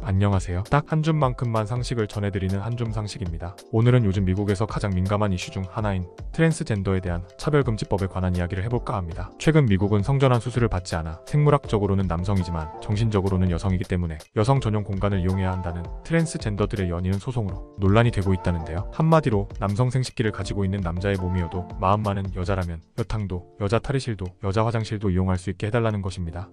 안녕하세요. 딱 한 줌만큼만 상식을 전해드리는 한줌 상식입니다. 오늘은 요즘 미국에서 가장 민감한 이슈 중 하나인 트랜스젠더에 대한 차별금지법에 관한 이야기를 해볼까 합니다. 최근 미국은 성전환 수술을 받지 않아 생물학적으로는 남성이지만 정신적으로는 여성이기 때문에 여성 전용 공간을 이용해야 한다는 트랜스젠더들의 연이은 소송으로 논란이 되고 있다는데요. 한마디로 남성 생식기를 가지고 있는 남자의 몸이어도 마음만은 여자라면 여탕도, 여자 탈의실도, 여자 화장실도 이용할 수 있게 해달라는 것입니다.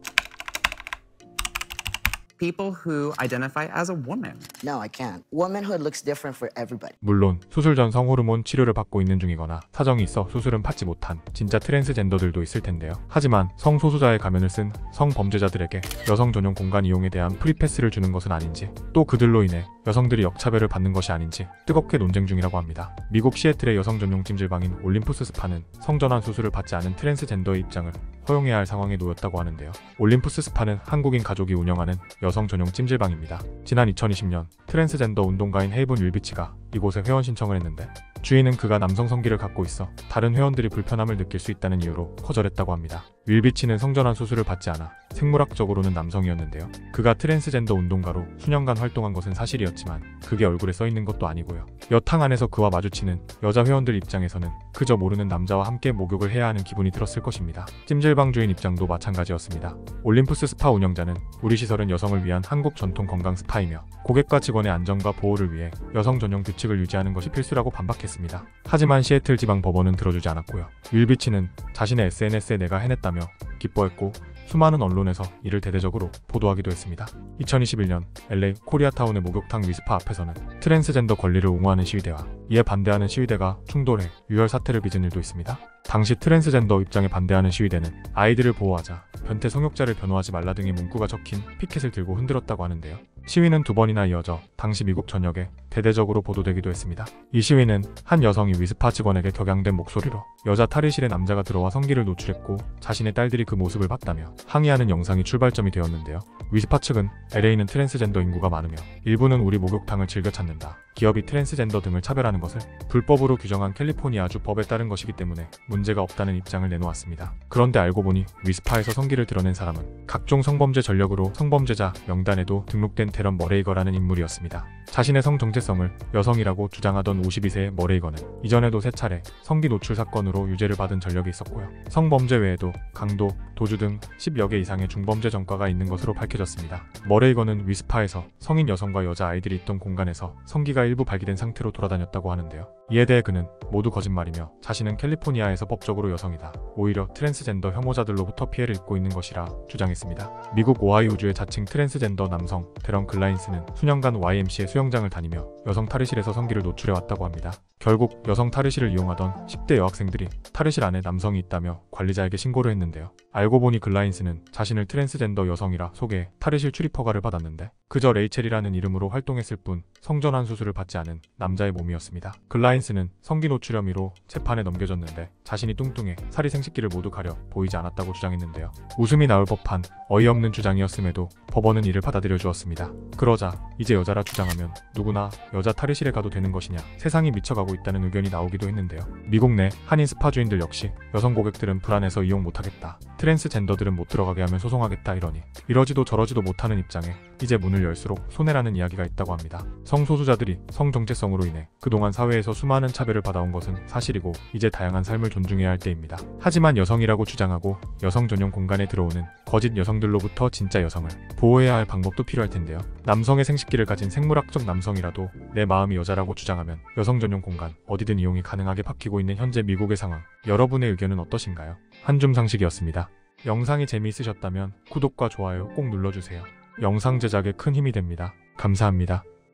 People who identify as a woman. No, I can't. Womanhood looks different for everybody. 물론 수술 전 성호르몬 치료를 받고 있는 중이거나 사정이 있어 수술은 받지 못한 진짜 트랜스젠더들도 있을 텐데요. 하지만 성소수자의 가면을 쓴 성범죄자들에게 여성 전용 공간 이용에 대한 프리패스를 주는 것은 아닌지, 또 그들로 인해 여성들이 역차별을 받는 것이 아닌지 뜨겁게 논쟁 중이라고 합니다. 미국 시애틀의 여성 전용 찜질방인 올림푸스 스파는 성전환 수술을 받지 않은 트랜스젠더의 입장을 허용해야 할 상황에 놓였다고 하는데요. 올림푸스 스파는 한국인 가족이 운영하는 여성 전용 찜질방입니다. 지난 2020년 트랜스젠더 운동가인 헤이븐 윌비치가 이곳에 회원 신청을 했는데 주인은 그가 남성 성기를 갖고 있어 다른 회원들이 불편함을 느낄 수 있다는 이유로 거절했다고 합니다. 윌비치는 성전환 수술을 받지 않아 생물학적으로는 남성이었는데요. 그가 트랜스젠더 운동가로 수년간 활동한 것은 사실이었지만 그게 얼굴에 써있는 것도 아니고요. 여탕 안에서 그와 마주치는 여자 회원들 입장에서는 그저 모르는 남자와 함께 목욕을 해야 하는 기분이 들었을 것입니다. 찜질방 주인 입장도 마찬가지였습니다. 올림푸스 스파 운영자는 우리 시설은 여성을 위한 한국 전통 건강 스파이며 고객과 직원의 안전과 보호를 위해 여성 전용 규칙을 유지하는 것이 필수라고 반박했습니다. 하지만 시애틀 지방 법원은 들어주지 않았고요. 윌비치는 자신의 SNS에 내가 해냈다며 기뻐했고 수많은 언론에서 이를 대대적으로 보도하기도 했습니다. 2021년 LA 코리아타운의 목욕탕 위스파 앞에서는 트랜스젠더 권리를 옹호하는 시위대와 이에 반대하는 시위대가 충돌해 유혈 사태를 빚은 일도 있습니다. 당시 트랜스젠더 입장에 반대하는 시위대는 아이들을 보호하자, 변태 성욕자를 변호하지 말라 등의 문구가 적힌 피켓을 들고 흔들었다고 하는데요. 시위는 2번이나 이어져 당시 미국 전역에 대대적으로 보도되기도 했습니다. 이 시위는 한 여성이 위스파 직원에게 격양된 목소리로 여자 탈의실에 남자가 들어와 성기를 노출했고 자신의 딸들이 그 모습을 봤다며 항의하는 영상이 출발점이 되었는데요. 위스파 측은 LA는 트랜스젠더 인구가 많으며 일부는 우리 목욕탕을 즐겨 찾는다, 기업이 트랜스젠더 등을 차별하는 것을 불법으로 규정한 캘리포니아주 법에 따른 것이기 때문에 문제가 없다는 입장을 내놓았습니다. 그런데 알고 보니 위스파에서 성기를 드러낸 사람은 각종 성범죄 전력으로 성범죄자 명단에도 등록된 데런 머레이거라는 인물이었습니다. 자신의 성 정체성을 여성이라고 주장하던 52세의 머레이거는 이전에도 3차례 성기 노출 사건으로 유죄를 받은 전력이 있었고요. 성범죄 외에도 강도, 도주 등 10여 개 이상의 중범죄 전과가 있는 것으로 밝혀졌습니다. 머레이거는 위스파에서 성인 여성과 여자 아이들이 있던 공간에서 성기가 일부 발기된 상태로 돌아다녔다고 하는데요. 이에 대해 그는 모두 거짓말이며 자신은 캘리포니아에서 법적으로 여성이다, 오히려 트랜스젠더 혐오자들로부터 피해를 입고 있는 것이라 주장했습니다. 미국 오하이오주의 자칭 트랜스젠더 남성 데런 글라인스는 수년간 YMCA 수영장을 다니며 여성 탈의실에서 성기를 노출해왔다고 합니다. 결국 여성 탈의실을 이용하던 10대 여학생들이 탈의실 안에 남성이 있다며 관리자에게 신고를 했는데요. 알고 보니 글라인스는 자신을 트랜스젠더 여성이라 소개해 탈의실 출입 허가를 받았는데 그저 레이첼이라는 이름으로 활동했을 뿐 성전환 수술을 받지 않은 남자의 몸이었습니다. 글라인스는 성기 노출 혐의로 재판에 넘겨졌는데 자신이 뚱뚱해 살이 생식기를 모두 가려 보이지 않았다고 주장했는데요. 웃음이 나올 법한 어이없는 주장이었음에도 법원은 이를 받아들여 주었습니다. 그러자 이제 여자라 주장하면 누구나 여자 탈의실에 가도 되는 것이냐, 세상이 미쳐가고 있다는 의견이 나오기도 했는데요. 미국 내 한인 스파 주인들 역시 여성 고객들은 불안해서 이용 못하겠다, 트랜스젠더들은 못 들어가게 하면 소송하겠다 이러니 이러지도 저러지도 못하는 입장에 이제 문을 열수록 손해라는 이야기가 있다고 합니다. 성소수자들이 성정체성으로 인해 그동안 사회에서 수많은 차별을 받아온 것은 사실이고 이제 다양한 삶을 존중해야 할 때입니다. 하지만 여성이라고 주장하고 여성 전용 공간에 들어오는 거짓 여성들로부터 진짜 여성을 보호해야 할 방법도 필요할 텐데요. 남성의 생식기를 가진 생물학적 남성이라도 내 마음이 여자라고 주장하면 여성 전용 공간 어디든 이용이 가능하게 바뀌고 있는 현재 미국의 상황, 여러분의 의견은 어떠신가요? 한줌 상식이었습니다. 영상이 재미있으셨다면 구독과 좋아요 꼭 눌러주세요. 영상 제작에 큰 힘이 됩니다. 감사합니다.